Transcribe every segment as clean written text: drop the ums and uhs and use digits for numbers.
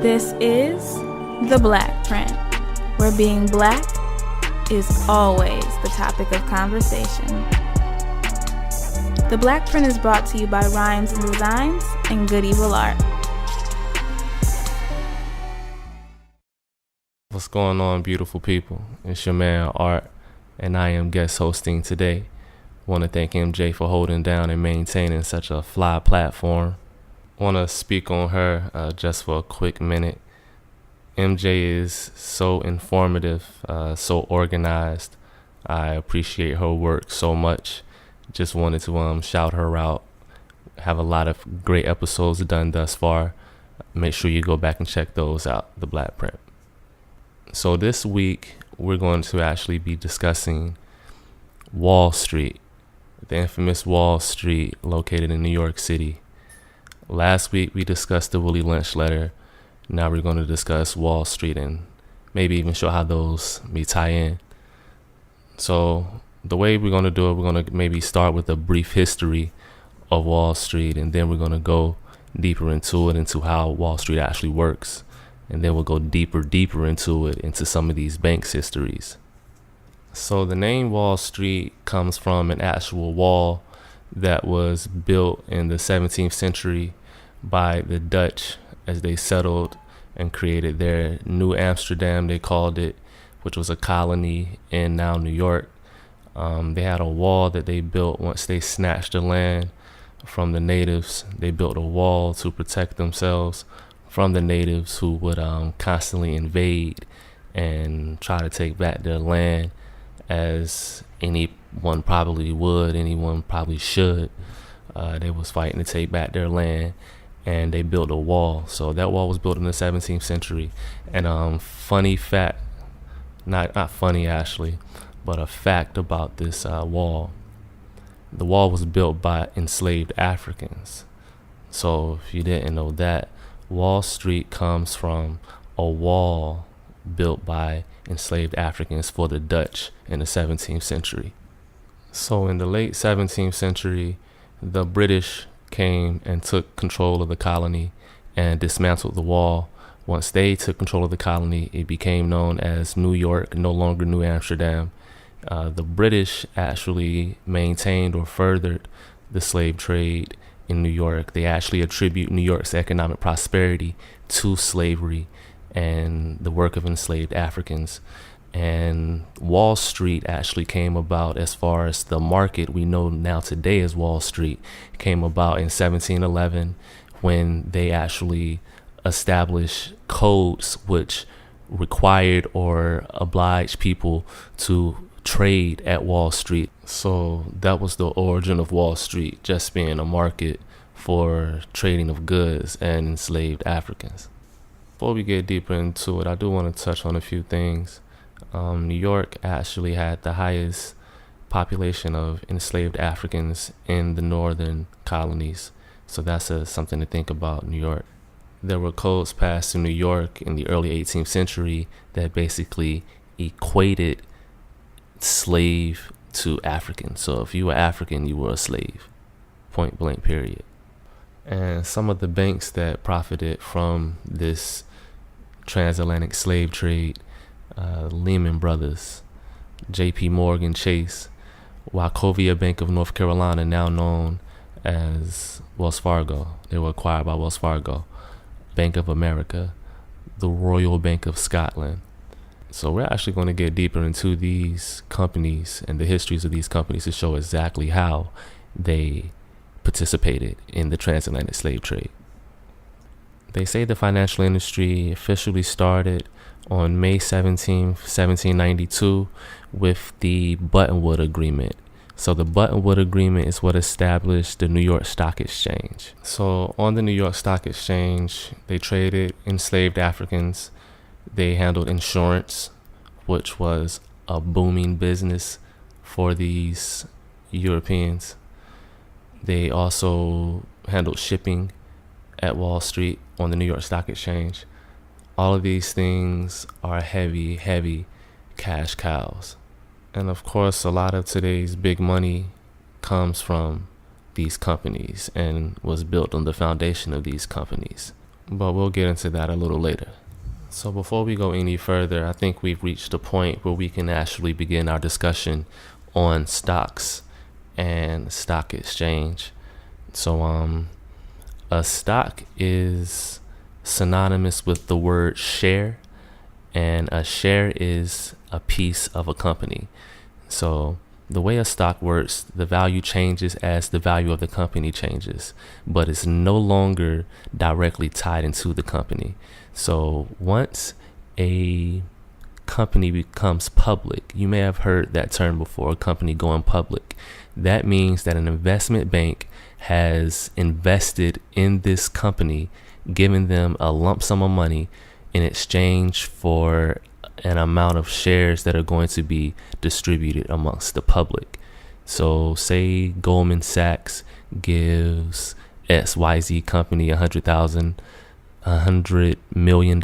This is the Blackprint, where being black is always the topic of conversation. The Blackprint is brought to you by Rhymes and Designs and Good Evil Art. What's going on, beautiful people? It's your man Art, and I am guest hosting today. Want to thank MJ for holding down and maintaining such a fly platform. Want to speak on her just for a quick minute. MJ is so informative, so organized. I appreciate her work so much. Just wanted to shout her out. Have a lot of great episodes done thus far. Make sure you go back and check those out, the Blackprint. So this week, we're going to actually be discussing Wall Street, the infamous Wall Street located in New York City. Last week, we discussed the Willie Lynch letter. Now we're going to discuss Wall Street and maybe even show how those may tie in. So the way we're going to do it, we're going to maybe start with a brief history of Wall Street, and then we're going to go deeper into it, into how Wall Street actually works. And then we'll go deeper into it, into some of these banks' histories. So the name Wall Street comes from an actual wall that was built in the 17th century by the Dutch as they settled and created their New Amsterdam, they called it, which was a colony in now New York. They had a wall that they built once they snatched the land from the natives. They built a wall to protect themselves from the natives who would constantly invade and try to take back their land, as anyone probably would, anyone probably should. They was fighting to take back their land, and they built a wall. So that wall was built in the 17th century. And funny fact, not funny actually, but a fact about this wall. The wall was built by enslaved Africans. So if you didn't know that, Wall Street comes from a wall built by enslaved Africans for the Dutch in the 17th century. So in the late 17th century, the British came and took control of the colony and dismantled the wall. Once they took control of the colony, it became known as New York, no longer New Amsterdam. The British actually maintained or furthered the slave trade in New York. They actually attribute New York's economic prosperity to slavery and the work of enslaved Africans. And Wall Street actually came about, as far as the market we know now today as Wall Street, came about in 1711 when they actually established codes which required or obliged people to trade at Wall Street. So that was the origin of Wall Street, just being a market for trading of goods and enslaved Africans. Before we get deeper into it, I do want to touch on a few things. New York actually had the highest population of enslaved Africans in the northern colonies. So that's something to think about, New York. There were codes passed in New York in the early 18th century that basically equated slave to African. So if you were African, you were a slave, point blank, period. And some of the banks that profited from this transatlantic slave trade, Lehman Brothers, JP Morgan Chase, Wachovia Bank of North Carolina, now known as Wells Fargo. They were acquired by Wells Fargo. Bank of America, the Royal Bank of Scotland. So we're actually going to get deeper into these companies and the histories of these companies to show exactly how they participated in the transatlantic slave trade. They say the financial industry officially started on May 17, 1792 with the Buttonwood Agreement. So the Buttonwood Agreement is what established the New York Stock Exchange. So on the New York Stock Exchange, they traded enslaved Africans. They handled insurance, which was a booming business for these Europeans. They also handled shipping at Wall Street on the New York Stock Exchange. All of these things are heavy cash cows. And of course, a lot of today's big money comes from these companies and was built on the foundation of these companies. but we'll get into that a little later. So before we go any further, I think we've reached a point where we can actually begin our discussion on stocks and stock exchange. So a stock is synonymous with the word share, and a share is a piece of a company. So the way a stock works, the value changes as the value of the company changes, but it's no longer directly tied into the company. So once a company becomes public, you may have heard that term before, a company going public. That means that an investment bank has invested in this company, giving them a lump sum of money in exchange for an amount of shares that are going to be distributed amongst the public. So say Goldman Sachs gives XYZ company $100 million,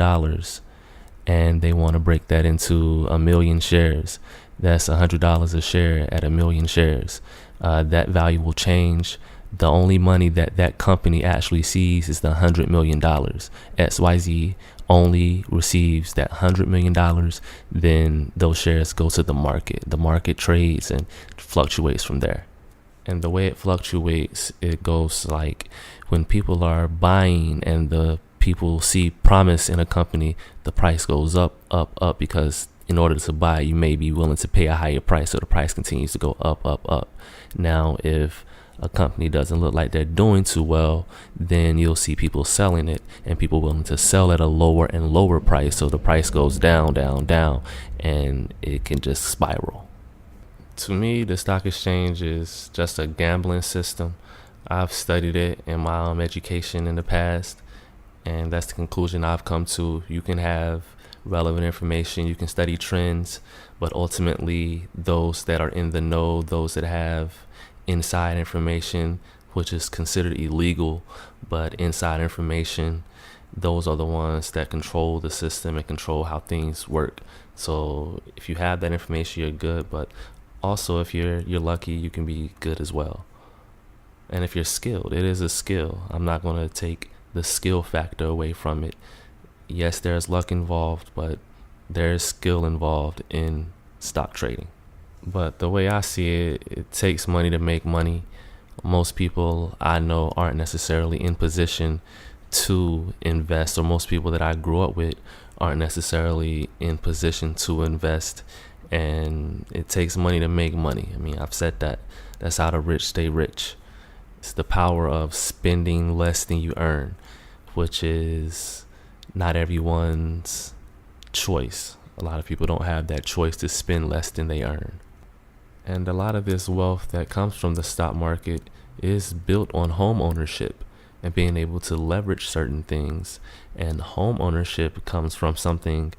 and they want to break that into 1 million shares. That's $100 a share at 1 million shares. That value will change. The only money that that company actually sees is the $100 million. XYZ only receives that $100 million. Then those shares go to the market. The market trades and fluctuates from there. And the way it fluctuates, it goes like when people are buying and the people see promise in a company, the price goes up, because in order to buy, you may be willing to pay a higher price. So the price continues to go up. Now, if a company doesn't look like they're doing too well, then you'll see people selling it and people willing to sell at a lower and lower price. So the price goes down, and it can just spiral. To me, the stock exchange is just a gambling system. I've studied it in my education in the past, and that's the conclusion I've come to. You can have relevant information, you can study trends, but ultimately those that are in the know, those that have inside information, which is considered illegal, but inside information, those are the ones that control the system and control how things work. So if you have that information, you're good, but also if you're lucky, you can be good as well. And if you're skilled, it is a skill. I'm not going to take the skill factor away from it. Yes, there's luck involved, but there's skill involved in stock trading. But the way I see it, it takes money to make money. Most people I know aren't necessarily in position to invest, or most people that I grew up with aren't necessarily in position to invest. And it takes money to make money. I mean, I've said that. That's how the rich stay rich. It's the power of spending less than you earn, which is not everyone's choice. A lot of people don't have that choice to spend less than they earn. And a lot of this wealth that comes from the stock market is built on home ownership and being able to leverage certain things. And home ownership comes from something,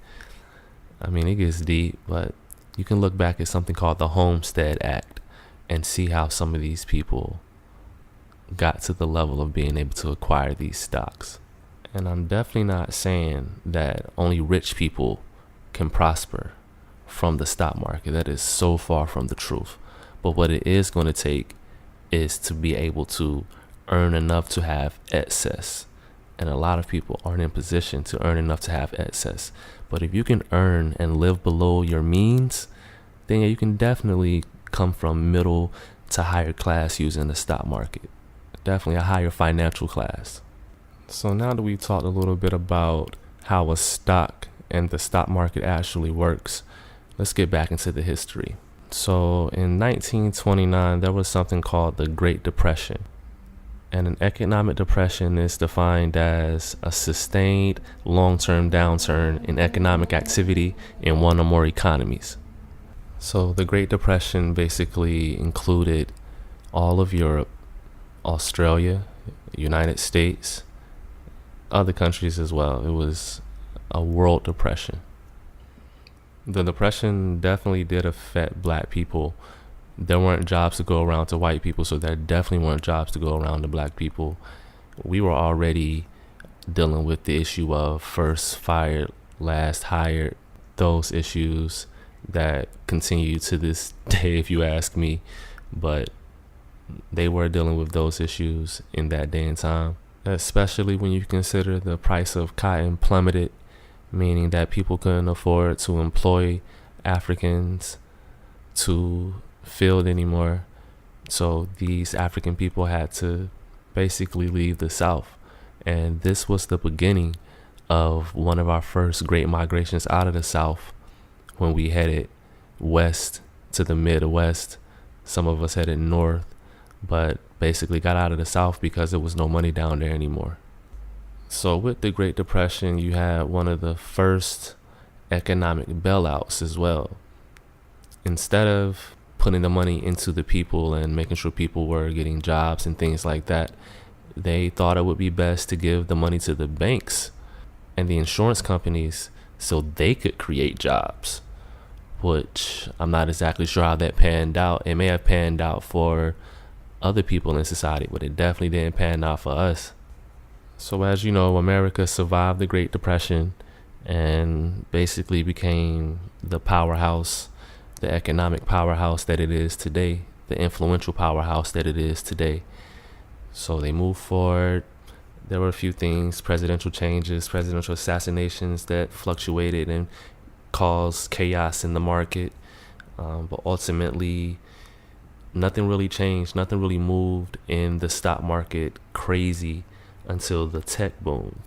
I mean, it gets deep, but you can look back at something called the Homestead Act and see how some of these people got to the level of being able to acquire these stocks. And I'm definitely not saying that only rich people can prosper from the stock market. That is so far from the truth. But what it is going to take is to be able to earn enough to have excess. And a lot of people aren't in position to earn enough to have excess. But if you can earn and live below your means, then you can definitely come from middle to higher class using the stock market. Definitely a higher financial class. So now that we've talked a little bit about how a stock and the stock market actually works, let's get back into the history. So in 1929, there was something called the Great Depression. And an economic depression is defined as a sustained long-term downturn in economic activity in one or more economies. So the Great Depression basically included all of Europe, Australia, United States, other countries as well. It was a world depression. The depression definitely did affect black people. There weren't jobs to go around to white people, so there definitely weren't jobs to go around to black people. We were already dealing with the issue of first fired, last hired, those issues that continue to this day, if you ask me. But they were dealing with those issues in that day and time. especially when you consider the price of cotton plummeted, meaning that people couldn't afford to employ Africans to field anymore. So these African people had to basically leave the South. And this was the beginning of one of our first great migrations out of the South, when we headed west to the Midwest. Some of us headed north, but basically got out of the South because there was no money down there anymore. So with the Great Depression, you had one of the first economic bailouts as well. Instead of putting the money into the people and making sure people were getting jobs and things like that, they thought it would be best to give the money to the banks and the insurance companies so they could create jobs, which I'm not exactly sure how that panned out. It may have panned out for other people in society, but it definitely didn't pan out for us. So as you know, America survived the Great Depression and basically became the powerhouse, the economic powerhouse that it is today, the influential powerhouse that it is today. So they moved forward. There were a few things, presidential changes, presidential assassinations that fluctuated and caused chaos in the market. But ultimately, nothing really changed. Nothing really moved in the stock market crazy until the tech boom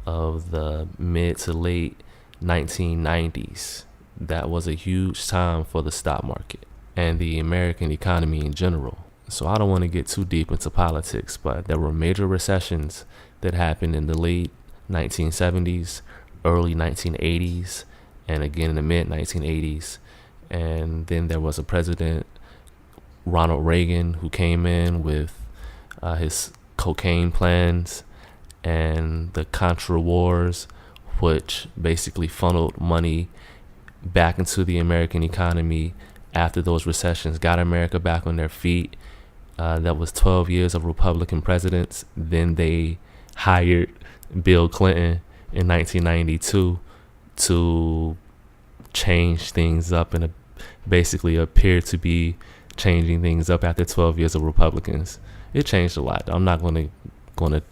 of the mid to late 1990s. That was a huge time for the stock market and the American economy in general. So I don't want to get too deep into politics, but there were major recessions that happened in the late 1970s, early 1980s, and again in the mid 1980s. And then there was a president, Ronald Reagan, who came in with his cocaine plans and the Contra Wars, which basically funneled money back into the American economy after those recessions, got America back on their feet. That was 12 years of Republican presidents. Then they hired Bill Clinton in 1992 to change things up and basically appear to be changing things up after 12 years of Republicans. It changed a lot. I'm not going to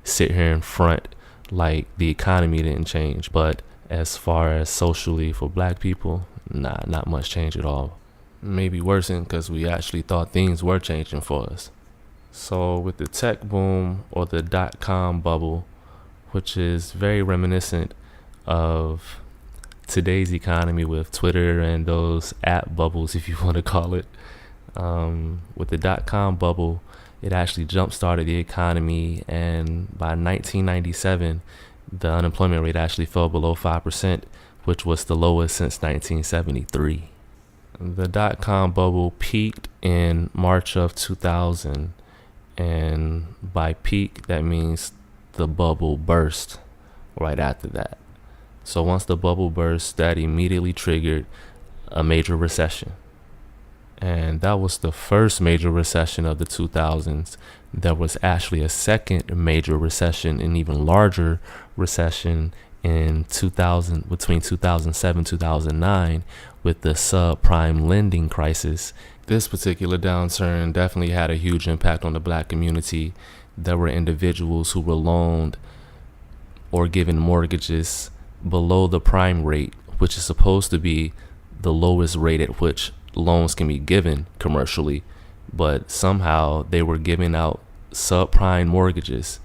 sit here in front like the economy didn't change, but as far as socially for black people, not much change at all. Maybe worsened because we actually thought things were changing for us. So with the tech boom, or the dot-com bubble, which is very reminiscent of today's economy with Twitter and those app bubbles, if you want to call it. With the dot-com bubble, it actually jump-started the economy, and by 1997, the unemployment rate actually fell below 5%, which was the lowest since 1973. The dot-com bubble peaked in March of 2000, and by peak, that means the bubble burst right after that. So once the bubble burst, that immediately triggered a major recession. And that was the first major recession of the 2000s. There was actually a second major recession, an even larger recession in 2000, between 2007 2009, with the subprime lending crisis. This particular downturn definitely had a huge impact on the black community. There were individuals who were loaned or given mortgages below the prime rate, which is supposed to be the lowest rate at which loans can be given commercially, but somehow they were giving out subprime mortgages.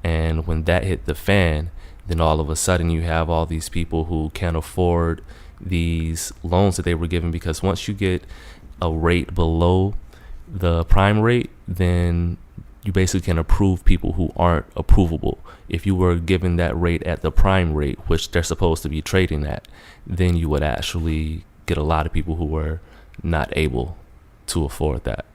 And when that hit the fan, then all of a sudden you have all these people who can't afford these loans that they were given, because once you get a rate below the prime rate, then you basically can approve people who aren't approvable. If you were given that rate at the prime rate, which they're supposed to be trading at, then you would actually get a lot of people who were not able to afford that.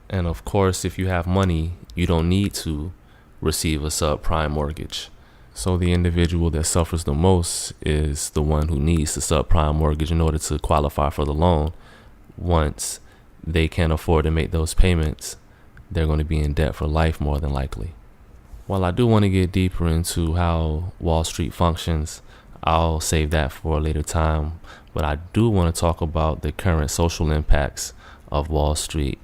And of course, if you have money, you don't need to receive a subprime mortgage. So the individual that suffers the most is the one who needs the subprime mortgage in order to qualify for the loan. Once they can't afford to make those payments, they're going to be in debt for life, more than likely. While I do want to get deeper into how Wall Street functions, I'll save that for a later time. But I do want to talk about the current social impacts of Wall Street.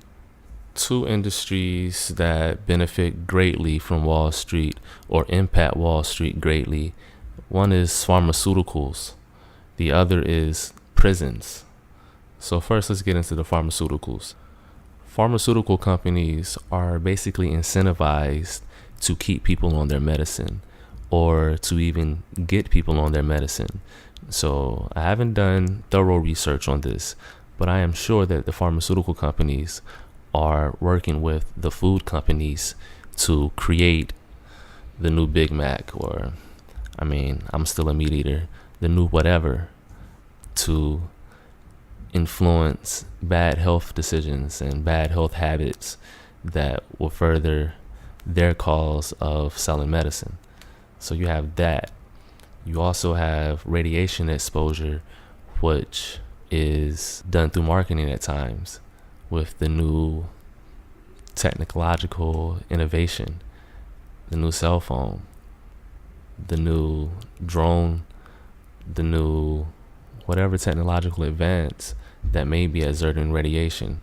Two industries that benefit greatly from Wall Street or impact Wall Street greatly. One is pharmaceuticals. The other is prisons. So first, let's get into the pharmaceuticals. Pharmaceutical companies are basically incentivized to keep people on their medicine or to even get people on their medicine. So I haven't done thorough research on this, but I am sure that the pharmaceutical companies are working with the food companies to create the new Big Mac, or I'm still a meat eater, the new whatever, to influence bad health decisions and bad health habits that will further their cause of selling medicine. So you have that. You also have radiation exposure, which is done through marketing at times with the new technological innovation, the new cell phone, the new drone, the new whatever technological advance that may be exerting radiation.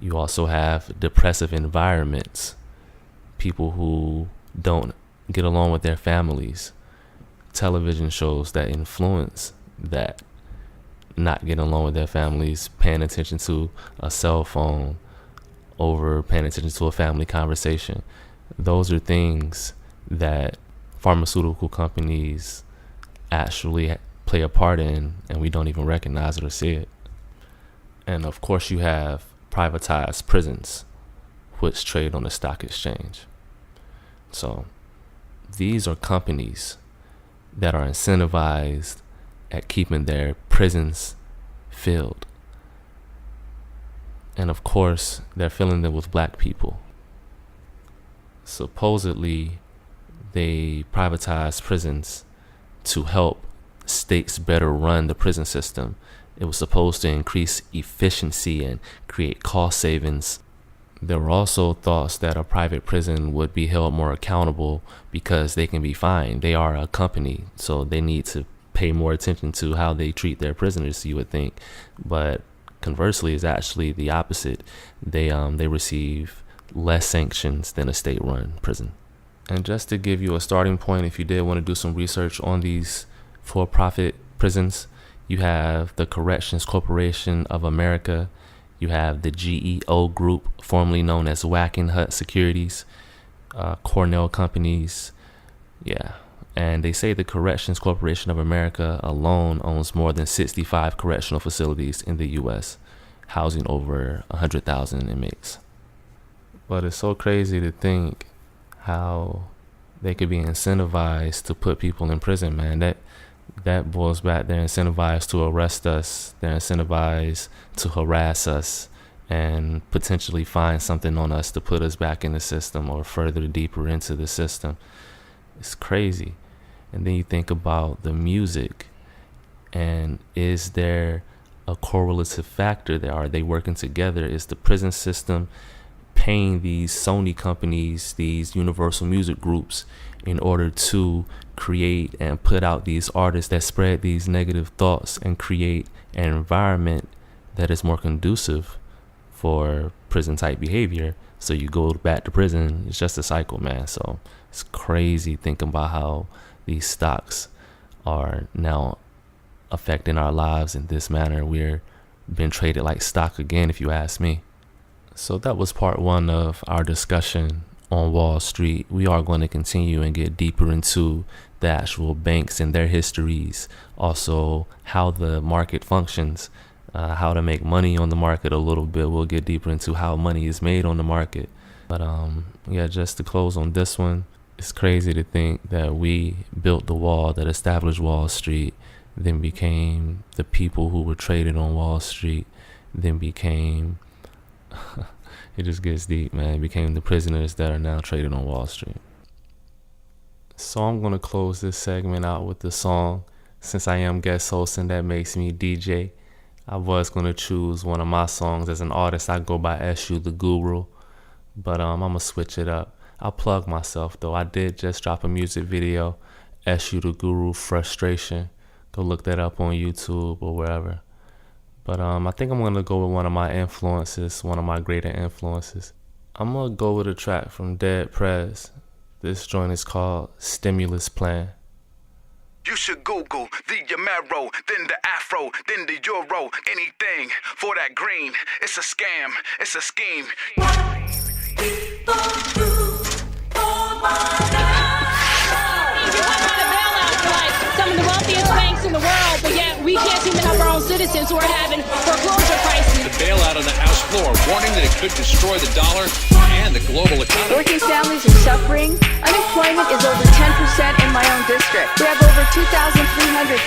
You also have depressive environments, people who don't get along with their families, television shows that influence that, not getting along with their families, paying attention to a cell phone over paying attention to a family conversation. Those are things that pharmaceutical companies actually play a part in, and we don't even recognize it or see it. And of course, you have privatized prisons, which trade on the stock exchange. So these are companies that are incentivized at keeping their prisons filled. And of course, they're filling them with black people. Supposedly, they privatize prisons to help states better run the prison system. It was supposed to increase efficiency and create cost savings. There were also thoughts that a private prison would be held more accountable because they can be fined. They are a company, so they need to pay more attention to how they treat their prisoners, you would think. But conversely, it's actually the opposite. They receive less sanctions than a state-run prison. And just to give you a starting point, if you did want to do some research on these for-profit prisons, you have the Corrections Corporation of America. You have the GEO Group, formerly known as Wackenhut Securities, Cornell Companies. Yeah. And they say the Corrections Corporation of America alone owns more than 65 correctional facilities in the U.S., housing over 100,000 inmates. But it's so crazy to think how they could be incentivized to put people in prison, man. That boils back. They're incentivized to arrest us. They're incentivized to harass us and potentially find something on us to put us back in the system or further deeper into the system. It's crazy. And then you think about the music, and is there a correlative factor there? Are they working together? Is the prison system paying these Sony companies, these Universal Music groups, in order to create and put out these artists that spread these negative thoughts and create an environment that is more conducive for prison type behavior? So you go back to prison. It's just a cycle, man. So it's crazy thinking about how these stocks are now affecting our lives in this manner. We're being traded like stock again, if you ask me. So that was part one of our discussion on Wall Street. We are going to continue and get deeper into the actual banks and their histories, also how the market functions, how to make money on the market a little bit. We'll get deeper into how money is made on the market. But just to close on this one, it's crazy to think that we built the wall that established Wall Street, then became the people who were traded on Wall Street, then became it just gets deep, man. It became the prisoners that are now traded on Wall Street. So I'm going to close this segment out with the song. Since I am guest hosting, that makes me DJ. I was going to choose one of my songs. As an artist, I go by SU the Guru, but I'm going to switch it up. I'll plug myself, though. I did just drop a music video, SU the Guru Frustration. Go look that up on YouTube or wherever. But I think I'm going to go with one of my influences, one of my greater influences. I'm going to go with a track from Dead Prez. This joint is called Stimulus Plan. You should Google the Camaro, then the Afro, then the Euro. Anything for that green. It's a scam, it's a scheme. Some of the wealthiest banks in the world, but yet we can't seem to help our own citizens who are having foreclosure crises. The bailout on the House floor, warning that it could destroy the dollar and the global economy. Working families are suffering. Unemployment is over 10% in my own district. We have over 2,300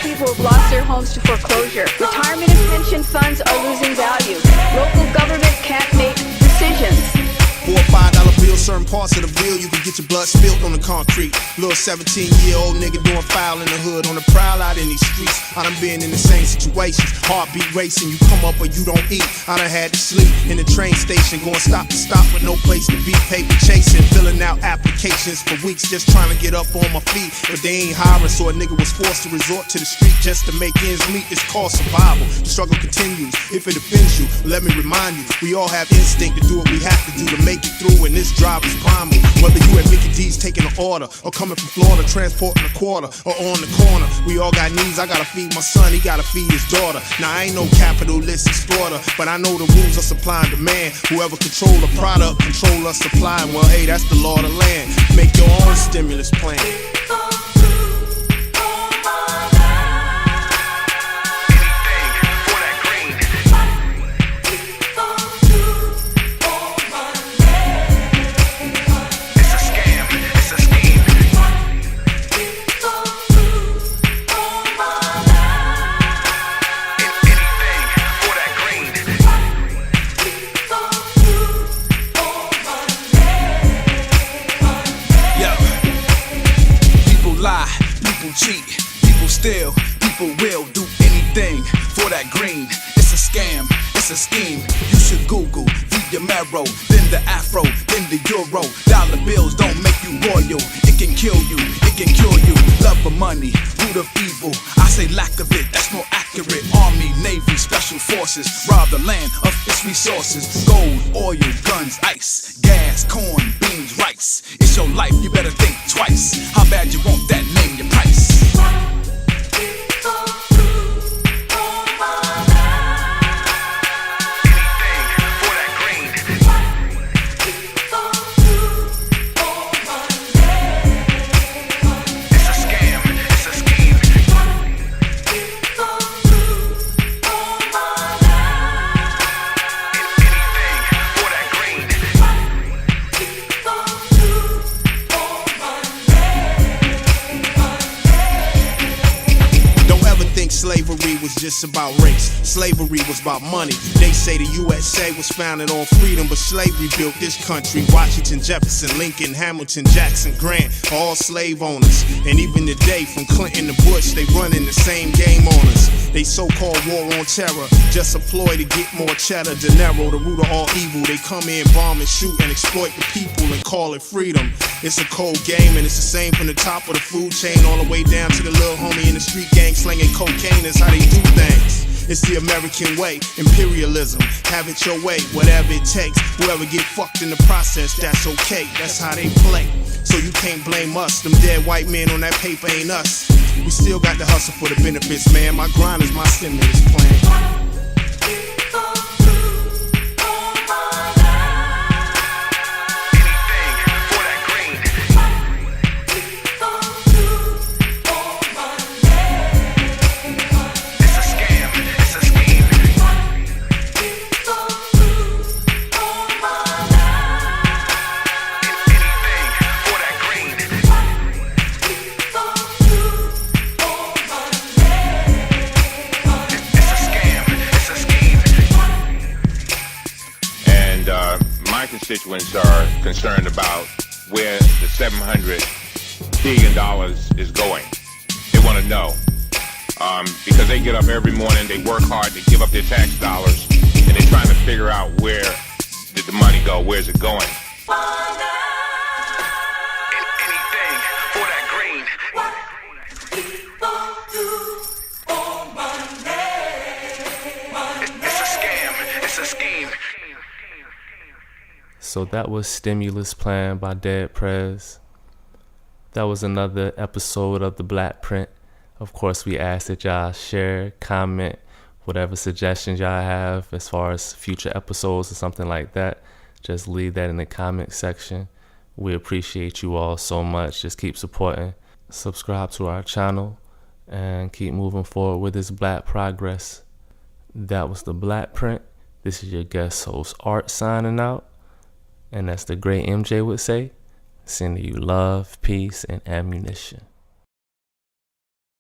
people who have lost their homes to foreclosure. Retirement and pension funds are losing value. Local government can't make decisions. $4 or $5 bills, certain parts of the bill, you can get your blood spilled on the concrete. Little 17-year-old nigga doing foul in the hood, on the prowl out in these streets. I done been in the same situations, heartbeat racing, you come up or you don't eat. I done had to sleep in the train station, going stop to stop with no place to be, paper chasing, filling out applications for weeks, just trying to get up on my feet. But they ain't hiring, so a nigga was forced to resort to the street just to make ends meet. It's called survival. The struggle continues. If it offends you, let me remind you, we all have instinct to do what we have to do to make it through, and this drive is primal. Whether you at Mickey D's taking an order, or coming from Florida transporting a quarter, or on the corner, we all got needs. I gotta feed my son, he gotta feed his daughter. Now I ain't no capitalist exploiter, but I know the rules of supply and demand. Whoever control the product, control us supply. Well, hey, that's the law of the land. Make your own stimulus plan. Cheat, people steal, people will do anything for that green. It's a scam, it's a scheme. You should Google the Camaro, then the Afro, then the Euro. Dollar bills don't make you royal. It can kill you, it can cure you. Love for money, root of evil. I say lack of it, that's more accurate. Army, Navy, special forces rob the land of its resources. Gold, oil, guns, ice, gas, corn, beans, rice. It's your life, you better think twice. How bad you want that, name your price. Slavery was just about race. Slavery was about money. They say the USA was founded on freedom, but slavery built this country. Washington, Jefferson, Lincoln, Hamilton, Jackson, Grant, all slave owners. And even today, from Clinton to Bush, they running the same game on us. They so-called war on terror, just a ploy to get more cheddar. Dinero, the root of all evil. They come in, bomb and shoot and exploit the people and call it freedom. It's a cold game and it's the same from the top of the food chain all the way down to the little homie in the street gang slinging cocaine. That's how they do things. It's the American way, imperialism. Have it your way, whatever it takes. Whoever get fucked in the process, that's okay. That's how they play. So you can't blame us. Them dead white men on that paper ain't us. We still got to hustle for the benefits, man. My grind is my stimulus plan. Constituents are concerned about where the $700 billion is going. They want to know because they get up every morning, they work hard, they give up their tax dollars, and they're trying to figure out where did the money go, where's it going. Anything for that green. So that was Stimulus Plan by Dead Prez. That was another episode of the Blackprint. Of course, we ask that y'all share, comment, whatever suggestions y'all have as far as future episodes or something like that. Just leave that in the comment section. We appreciate you all so much. Just keep supporting. Subscribe to our channel and keep moving forward with this black progress. That was the Blackprint. This is your guest host, Art, signing out. And as the great MJ would say, sending you love, peace, and ammunition.